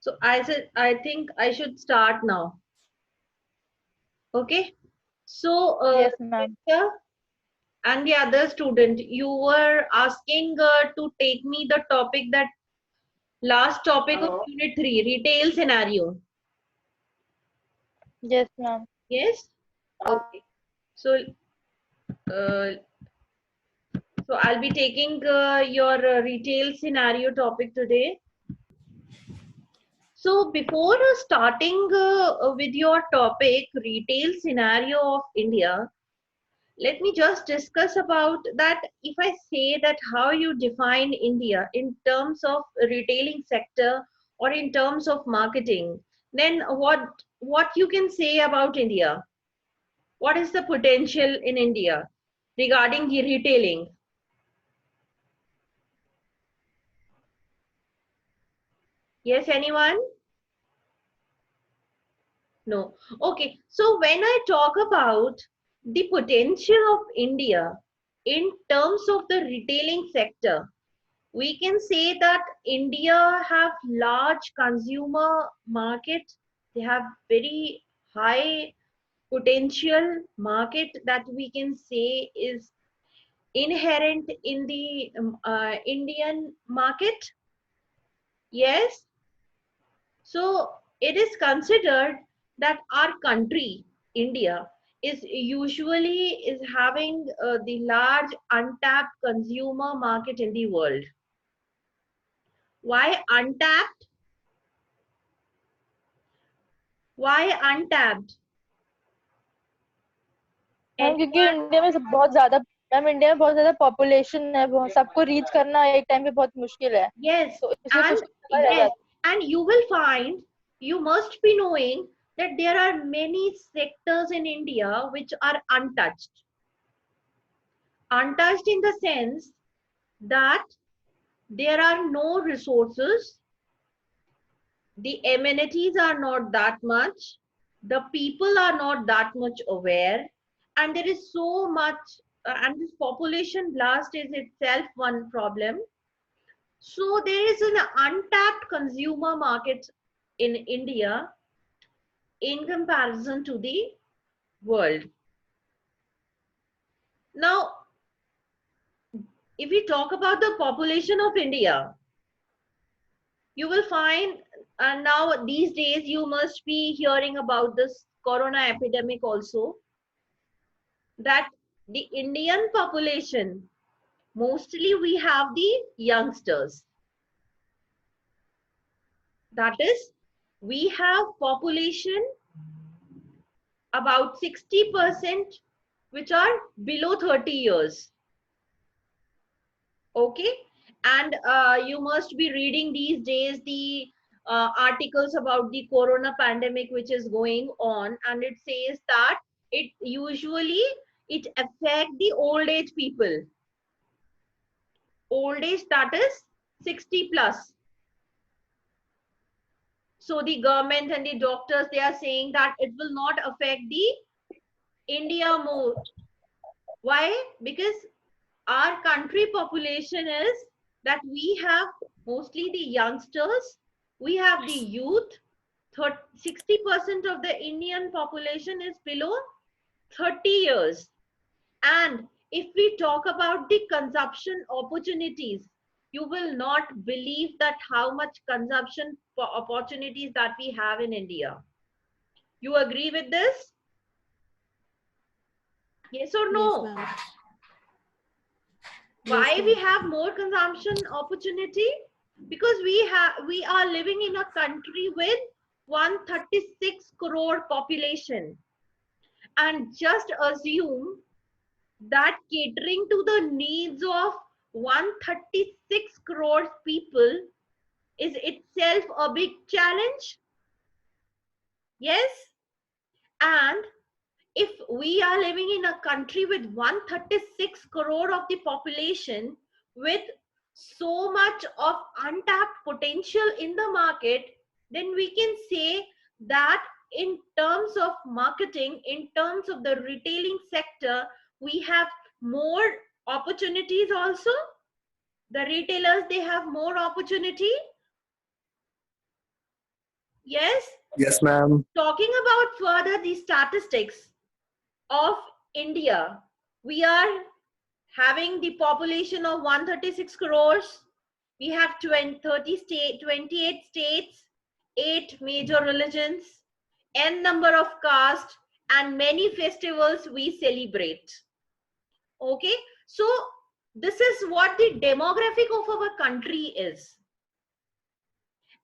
So I think I should start now. Okay. So, Yes, ma'am. Nitya and the other student, you were asking to take me the topic, that last topic of Unit 3, retail scenario. Yes, ma'am. Yes? Okay. So, uh, so I'll be taking your retail scenario topic today. So before starting with your topic, retail scenario of India, let me just discuss about that. If I say that how you define India in terms of retailing sector or in terms of marketing, then what you can say about India? What is the potential in India regarding the retailing? Yes, anyone? No. Okay. So when I talk about the potential of India in terms of the retailing sector, we can say that India have large consumer market. They have very high potential market that we can say is inherent in the Indian market. Yes. So it is considered that our country, India, is usually is having the large untapped consumer market in the world. Why untapped? Why untapped? Ma'am क्योंकि Anyone? India में बहुत ज्यादा ma'am India में बहुत ज्यादा population है, सबको reach करना एक टाइम पे बहुत मुश्किल है, Yes, तो इसलिए and कुछ जगह रह yes, जाता and you will find, you must be knowing that there are many sectors in India which are untouched. Untouched in the sense that there are no resources, the amenities are not that much, the people are not that much aware, and there is so much, and this population blast is itself one problem. So there is an untapped consumer market in India in comparison to the world. Now, if we talk about the population of India, you will find, and now these days you must be hearing about this corona epidemic also, that the Indian population, mostly we have the youngsters. That is, we have population about 60% which are below 30 years. Okay. And you must be reading these days the articles about the corona pandemic which is going on, and it says that it usually it affect the old age people, old age, that is 60 plus. So the government and the doctors, they are saying that it will not affect the India more. Why? Because our country population is that we have mostly the youngsters, we have the youth. 60% of the Indian population is below 30 years. And if we talk about the consumption opportunities, you will not believe that how much consumption opportunities that we have in India. You agree with this? Yes or Yes, no? ma'am. Yes, Why we ma'am. have more consumption opportunity? Because we are living in a country with 136 crore population, and just assume that catering to the needs of 136 crore people is itself a big challenge. Yes. And if we are living in a country with 136 crore of the population, with so much of untapped potential in the market, then we can say that in terms of marketing, in terms of the retailing sector, we have more opportunities also. The retailers, they have more opportunity. Yes. Yes, ma'am. Talking about further the statistics of India, we are having the population of 136 crores. We have 28 states, 8 major religions, n number of castes, and many festivals we celebrate. Okay, so this is what the demographic of our country is.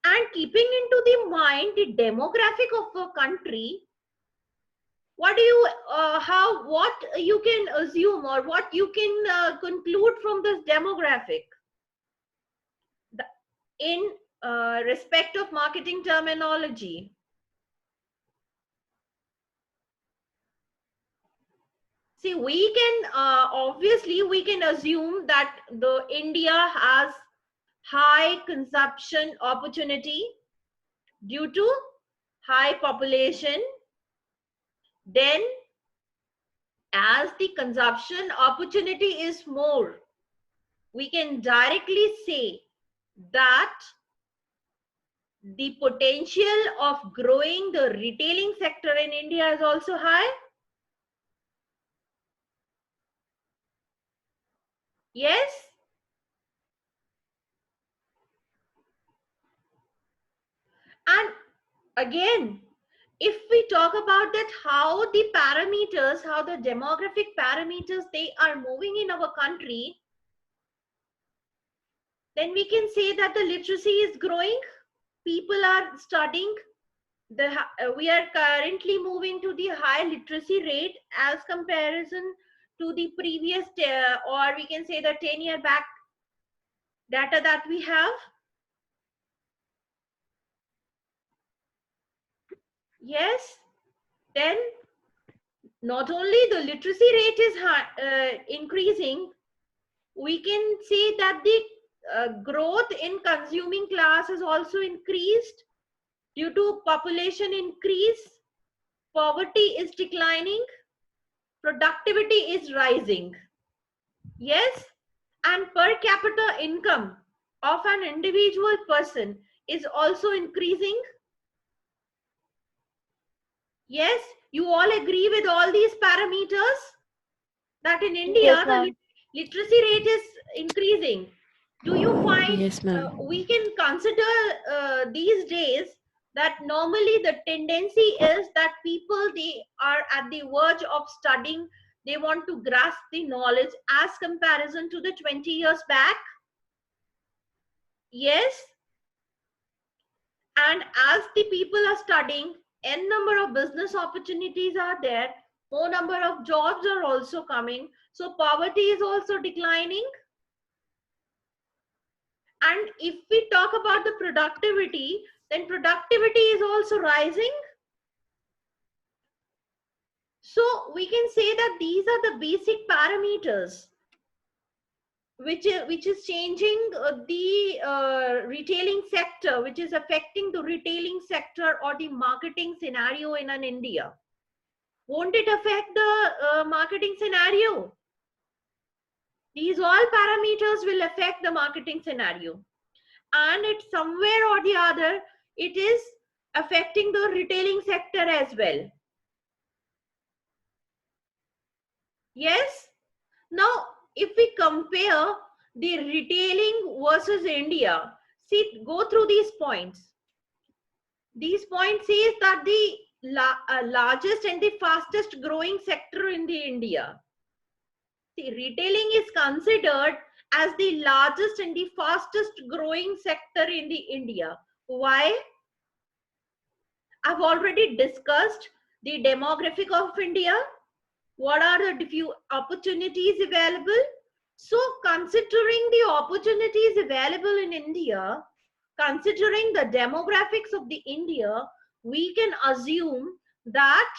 And keeping into the mind the demographic of a country, what do you what you can assume or what you can conclude from this demographic in respect of marketing terminology? See, we can obviously we can assume that the India has high consumption opportunity due to high population. Then as the consumption opportunity is more, we can directly say that the potential of growing the retailing sector in India is also high. Yes. And again, if we talk about that, how the parameters, how the demographic parameters, they are moving in our country, then we can say that the literacy is growing. People are studying. We are currently moving to the high literacy rate as comparison to the previous or we can say the 10-year back data that we have. Yes. Then not only the literacy rate is increasing, we can see that the growth in consuming class has also increased due to population increase. Poverty is declining, productivity is rising. Yes. And per capita income of an individual person is also increasing. Yes, you all agree with all these parameters that in India Yes, the ma'am. literacy rate is increasing. Do you find Yes, ma'am. we can consider these days that normally the tendency is that people, they are at the verge of studying, they want to grasp the knowledge as comparison to the 20 years back? Yes. And as the people are studying, n number of business opportunities are there, more number of jobs are also coming, so poverty is also declining. And if we talk about the productivity, then productivity is also rising. So we can say that these are the basic parameters which is changing the retailing sector, which is affecting the retailing sector or the marketing scenario in an India. Won't it affect the marketing scenario? These all parameters will affect the marketing scenario, and it's somewhere or the other it is affecting the retailing sector as well. Yes. Now if we compare the retailing versus India, see, go through these points. These points says that the largest and the fastest growing sector in the India. See, retailing is considered as the largest and the fastest growing sector in the India. Why? I've already discussed the demographic of India. What are the few opportunities available? So considering the opportunities available in India, considering the demographics of the India, we can assume that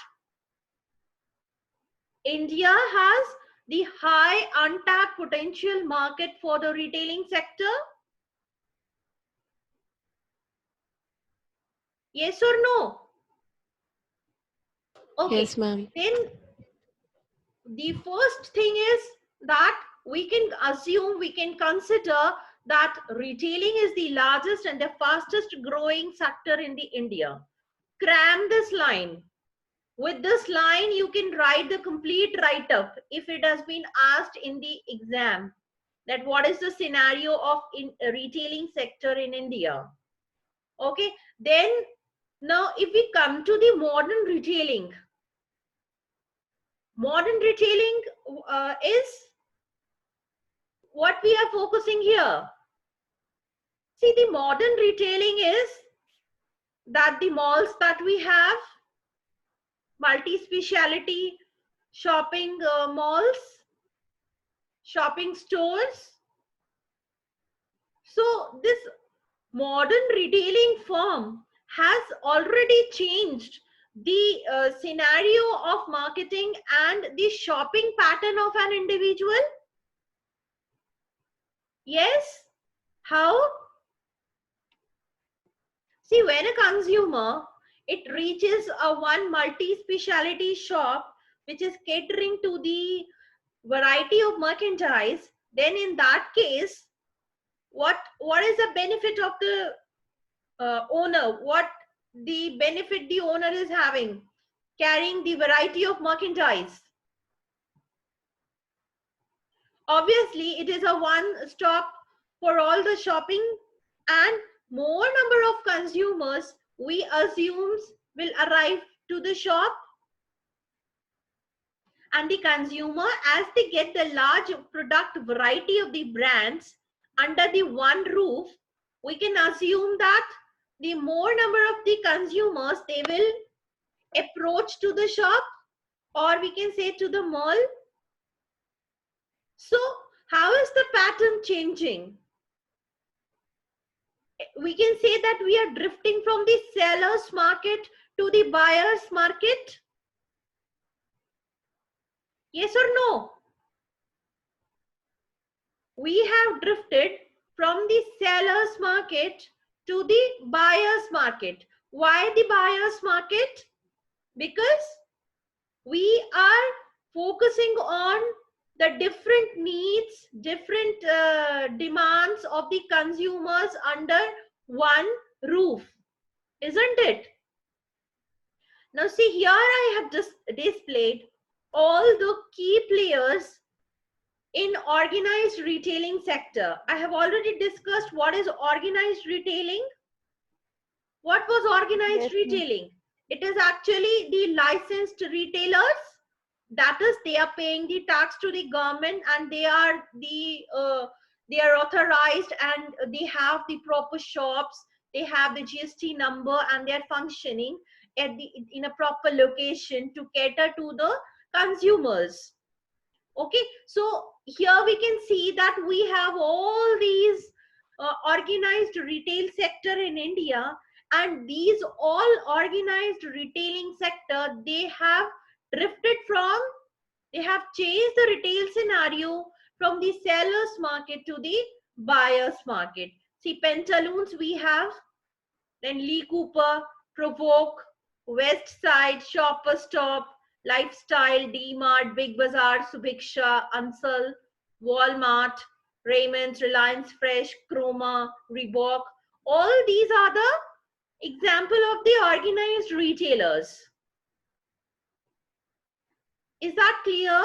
India has the high untapped potential market for the retailing sector. Yes or no? Okay. Yes, ma'am. Then the first thing is that we can assume, we can consider that retailing is the largest and the fastest growing sector in the India. Cram this line. With this line, you can write the complete write-up if it has been asked in the exam, that what is the scenario of retailing sector in India. Okay, then now if we come to the modern retailing, is what we are focusing here. See, the modern retailing is that the malls that we have, multi-speciality shopping malls, shopping stores. So this modern retailing firm has already changed the scenario of marketing and the shopping pattern of an individual. Yes? How? See, when a consumer, it reaches a one multi-speciality shop which is catering to the variety of merchandise, then in that case, what is the benefit of the owner? What the benefit the owner is having, carrying the variety of merchandise? Obviously, it is a one stop for all the shopping, and more number of consumers we assume will arrive to the shop, and the consumer, as they get the large product variety of the brands under the one roof, we can assume that the more number of the consumers, they will approach to the shop, or we can say to the mall. So how is the pattern changing? We can say that we are drifting from the seller's market to the buyer's market. Yes or no? We have drifted from the seller's market to the buyer's market. Why the buyer's market? Because we are focusing on the different needs, different demands of the consumers under one roof, isn't it? Now see, here I have just displayed all the key players in organized retailing sector. I have already discussed what is organized retailing. What was organized retailing? It is actually the licensed retailers. That is, they are paying the tax to the government, and they are authorized, and they have the proper shops. They have the GST number, and they are functioning in a proper location to cater to the consumers. Okay, so here we can see that we have all these organized retail sector in India, and these all organized retailing sector, they have drifted from, they have changed the retail scenario from the seller's market to the buyer's market. See, Pantaloons we have, then Lee Cooper, Provoke, West Side, Shoppers Stop, Lifestyle, D-Mart, Big Bazaar, Subiksha, Ansal, Walmart, Raymond, Reliance Fresh, Chroma, Reebok. All these are the example of the organized retailers. Is that clear?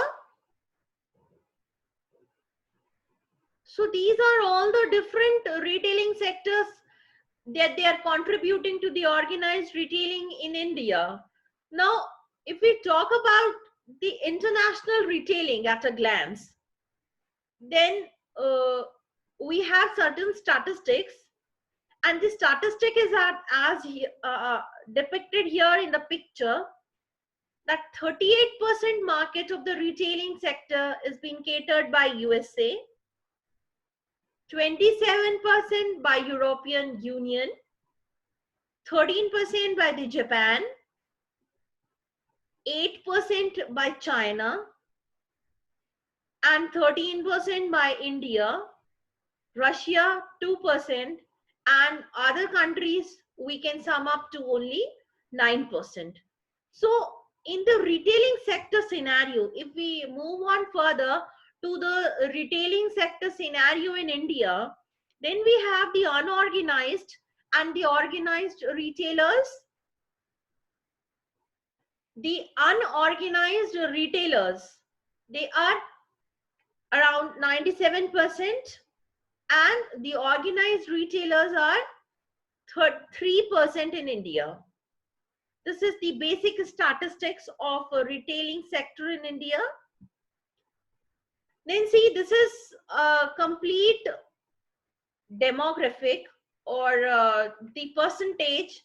So these are all the different retailing sectors that they are contributing to the organized retailing in India. Now, if we talk about the international retailing at a glance, then we have certain statistics, and the statistic is as depicted here in the picture, that 38% market of the retailing sector is being catered by USA, 27% by European Union, 13% by the Japan, 8% by China, and 13% by India, Russia 2%, and other countries we can sum up to only 9%. So in the retailing sector scenario, if we move on further to the retailing sector scenario in India, Then we have the unorganized and the organized retailers. The unorganized retailers, they are around 97%, and the organized retailers are 3% in India. This is the basic statistics of a retailing sector in India. Then see, this is a complete demographic, or the percentage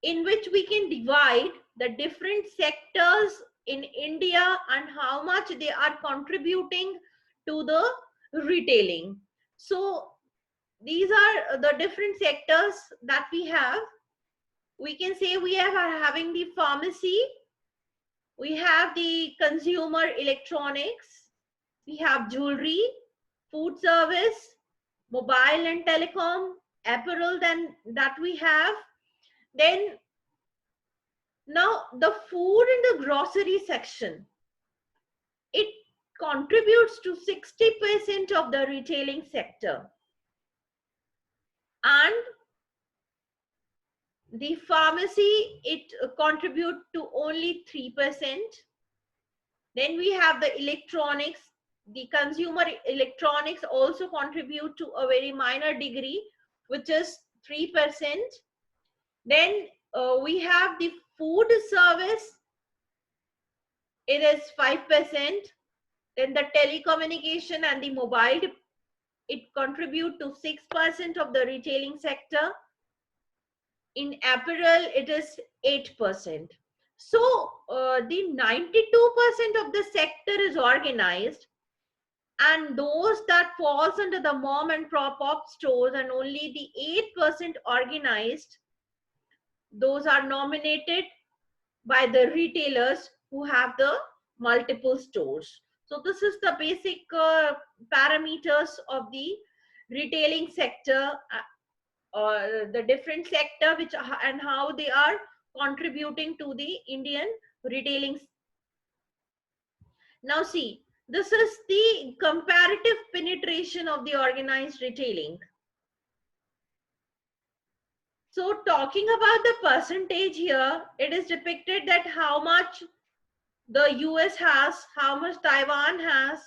in which we can divide the different sectors in India and how much they are contributing to the retailing. So these are the different sectors that we have. We can say we are having the pharmacy, we have the consumer electronics, we have jewelry, food service, mobile and telecom, apparel, then that we have. Then now the food and the grocery section, it contributes to 60% of the retailing sector. And the pharmacy, it contribute to only 3%. Then we have the electronics. The consumer electronics also contribute to a very minor degree, which is 3%. Then we have the food service, it is 5%. Then the telecommunication and the mobile, it contribute to 6% of the retailing sector. In apparel, it is 8%. So the 92% of the sector is organized, and those that falls under the mom and pop stores, and only the 8% organized, those are nominated by the retailers who have the multiple stores. So this is the basic parameters of the retailing sector, the different sector which and how they are contributing to the Indian retailing. Now see, this is the comparative penetration of the organized retailing. So talking about the percentage here, it is depicted that how much the US has, how much Taiwan has,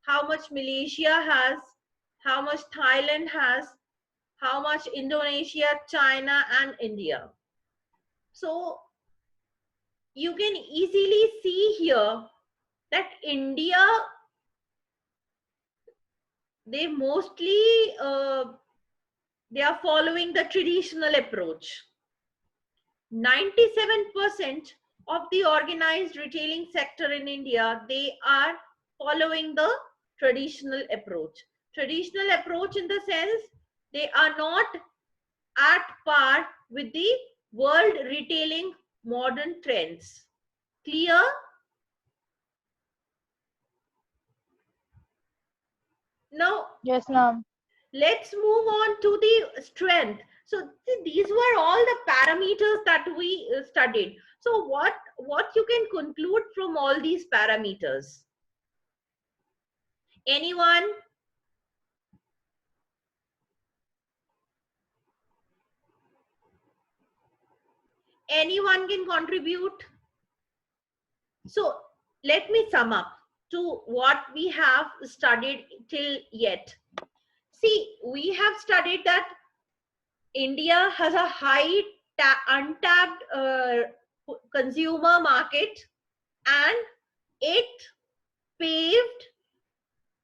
how much Malaysia has, how much Thailand has, how much Indonesia, China, and India. So you can easily see here that India, they mostly they are following the traditional approach. 97% of the organized retailing sector in India, they are following the traditional approach. Traditional approach in the sense, they are not at par with the world retailing modern trends. Clear? Now, Yes, ma'am. let's move on to the strength. So these were all the parameters that we studied. So what you can conclude from all these parameters? Anyone? Anyone can contribute? So let me sum up to what we have studied till yet. See, we have studied that India has a high untapped consumer market, and it paved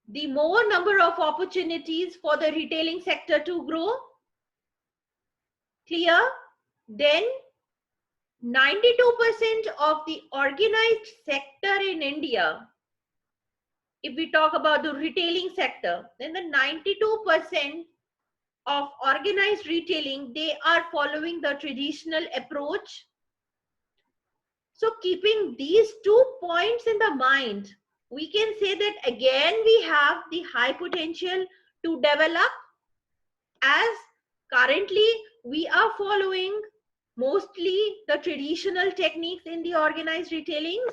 the more number of opportunities for the retailing sector to grow. Clear? Then 92% of the organized sector in India, if we talk about the retailing sector, then the 92% of organized retailing, they are following the traditional approach. So keeping these 2 points in the mind, we can say that again we have the high potential to develop, as currently we are following mostly the traditional techniques in the organized retailings.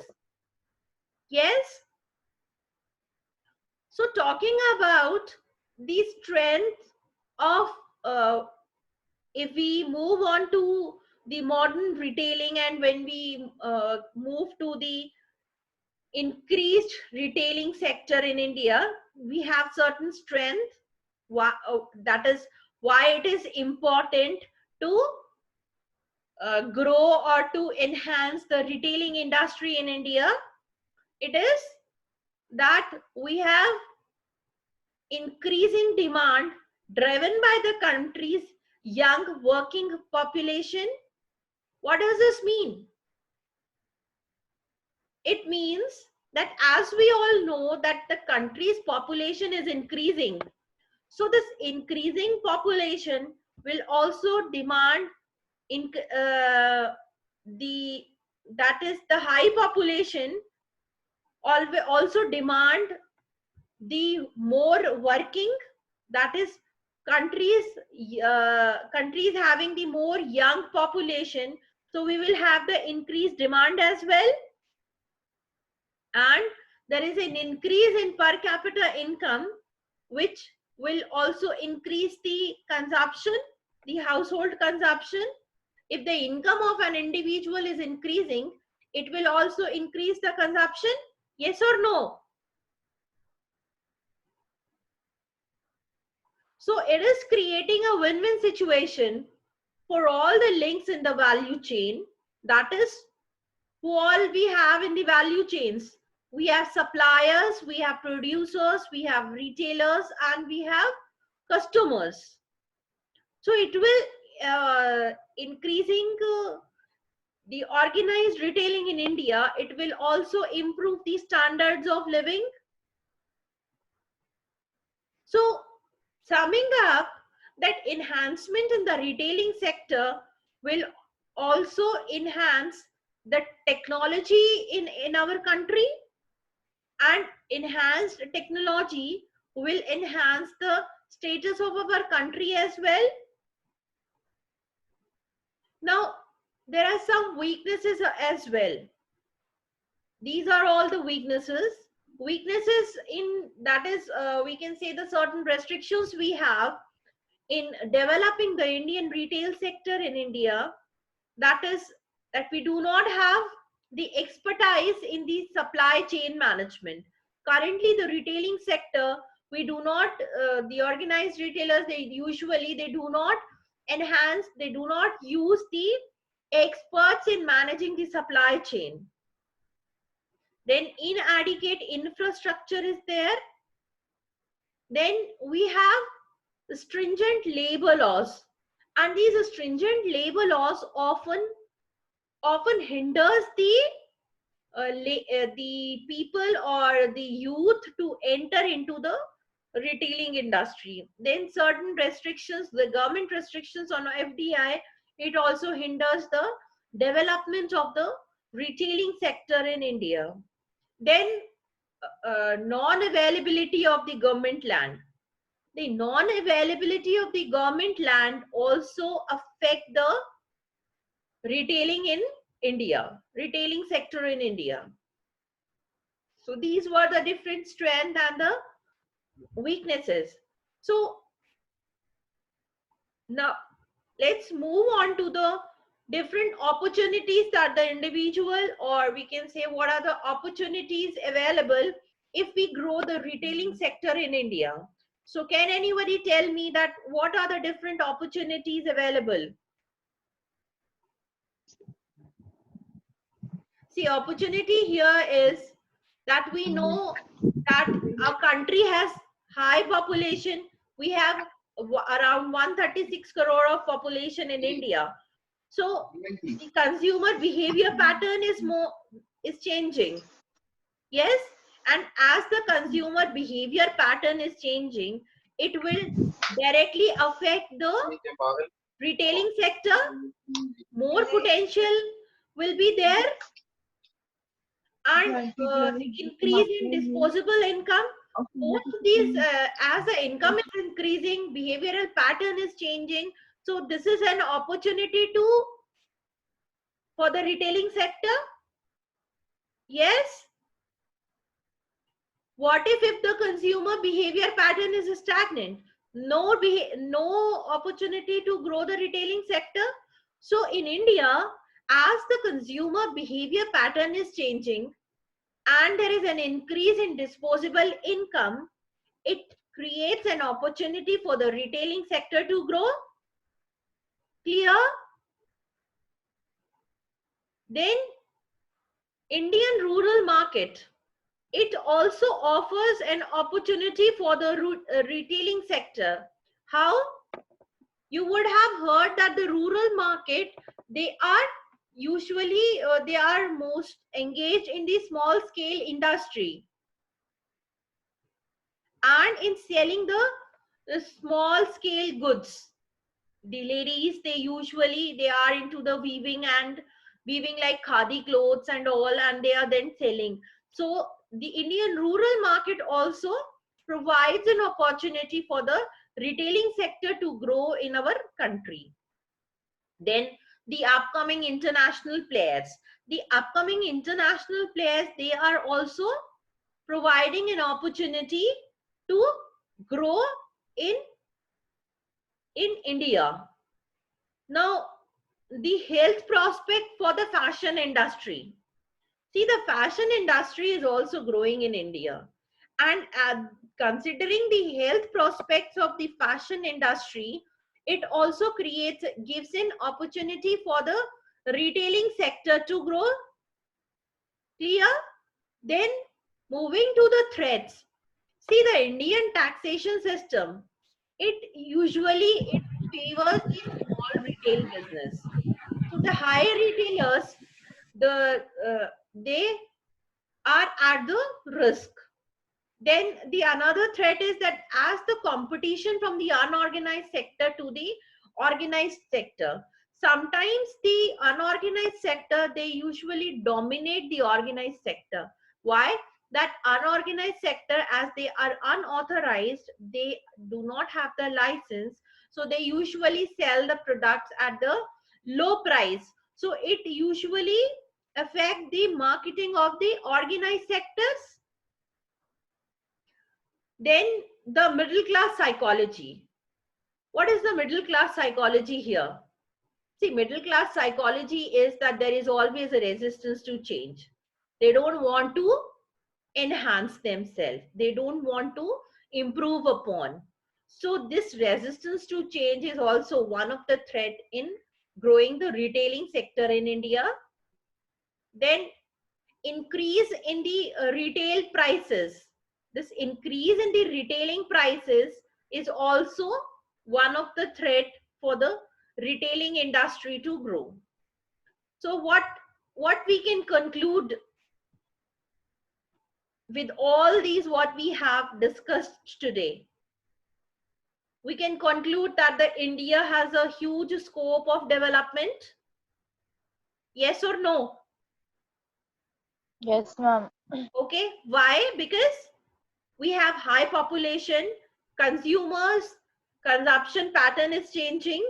Yes. So talking about the strength of, if we move on to the modern retailing, and when we move to the increased retailing sector in India, we have certain strength. That is why it is important to grow or to enhance the retailing industry in India. It is that we have increasing demand driven by the country's young working population. What does this mean? It means that, as we all know, that the country's population is increasing. So this increasing population will also demand in the that is the high population also demand the more working, that is countries having the more young population, so we will have the increased demand as well, and there is an increase in per capita income, which will also increase the consumption, the household consumption. If the income of an individual is increasing, it will also increase the consumption. Yes or no? So it is creating a win-win situation for all the links in the value chain. That is, who all we have in the value chains. We have suppliers, we have producers, we have retailers, and we have customers. So it will increasing the organized retailing in India. It will also improve the standards of living. So summing up, that enhancement in the retailing sector will also enhance the technology in our country, and enhanced technology will enhance the status of our country as well. Now, there are some weaknesses as well. These are all the weaknesses in, that is, we can say, the certain restrictions we have in developing the Indian retail sector in India. That is, that we do not have the expertise in the supply chain management. Currently, the retailing sector, we do not, the organized retailers, they do not enhance, they do not use the experts in managing the supply chain. Then inadequate infrastructure is there. Then we have stringent labor laws, and these stringent labor laws often hinders the people or the youth to enter into the retailing industry. Then certain restrictions, the government restrictions on FDI, it also hinders the development of the retailing sector in India. Then non-availability of the government land. The non-availability of the government land also affect the retailing in India, retailing sector in India. So these were the different strengths and the weaknesses. So now let's move on to the different opportunities that the individual, or we can say, what are the opportunities available if we grow the retailing sector in India. So can anybody tell me that what are the different opportunities available? See, opportunity here is that we know that our country has high population. We have around 136 crore of population in India. So the consumer behavior pattern is changing. Yes, and as the consumer behavior pattern is changing, it will directly affect the retailing sector. More potential will be there, and increase in disposable income. Both these, as the income is increasing, behavioral pattern is changing. So this is an opportunity for the retailing sector. Yes. What if the consumer behavior pattern is stagnant? No opportunity to grow the retailing sector. So in India, as the consumer behavior pattern is changing and there is an increase in disposable income, it creates an opportunity for the retailing sector to grow. Clear? Then Indian rural market. It also offers an opportunity for the retailing sector. How? You would have heard that the rural market, they are usually they are most engaged in the small scale industry and in selling the small scale goods. The ladies, they are into the weaving like khadi clothes and all, and they are then selling. So the Indian rural market also provides an opportunity for the retailing sector to grow in our country. Then the upcoming international players, they are also providing an opportunity to grow in India. Now, the health prospect for the fashion industry. See, the fashion industry is also growing in India. And considering the health prospects of the fashion industry, it also gives an opportunity for the retailing sector to grow. Clear? Then moving to the threats. See, the Indian taxation system, it favors the small retail business. So the high retailers, they are at the risk. Then the another threat is that as the competition from the unorganized sector to the organized sector, sometimes the unorganized sector, they usually dominate the organized sector. Why? That unorganized sector, as they are unauthorized, they do not have the license, so they usually sell the products at the low price. So it usually affect the marketing of the organized sectors. Then the middle class psychology. What is the middle class psychology here? See, middle class psychology is that there is always a resistance to change. They don't want to enhance themselves. They don't want to improve upon. So this resistance to change is also one of the threat in growing the retailing sector in India. Then increase in the retail prices. This increase in the retailing prices is also one of the threat for the retailing industry to grow. So what we can conclude with all these what we have discussed today? We can conclude that the India has a huge scope of development. Yes or no? Yes, ma'am. Okay. Why? Because we have high population, consumers, consumption pattern is changing,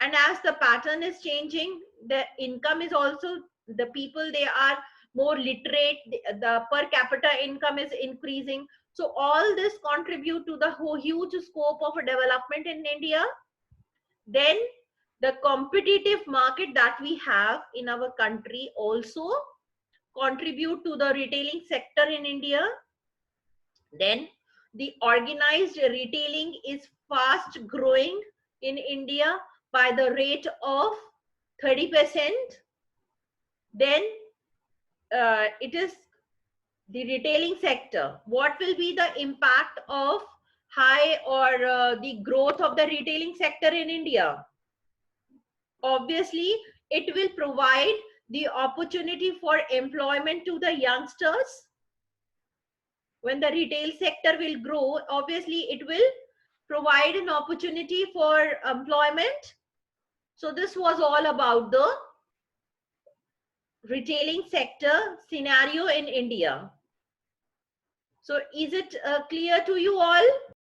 and as the pattern is changing, the income is also, the people, they are more literate, the per capita income is increasing. So all this contribute to the whole huge scope of development in India. Then the competitive market that we have in our country also contribute to the retailing sector in India. Then the organized retailing is fast growing in India by the rate of 30%. Then it is the retailing sector. What will be the impact of high or the growth of the retailing sector in India? Obviously, it will provide the opportunity for employment to the youngsters. When the retail sector will grow, obviously it will provide an opportunity for employment. So this was all about the retailing sector scenario in India. So is it clear to you all?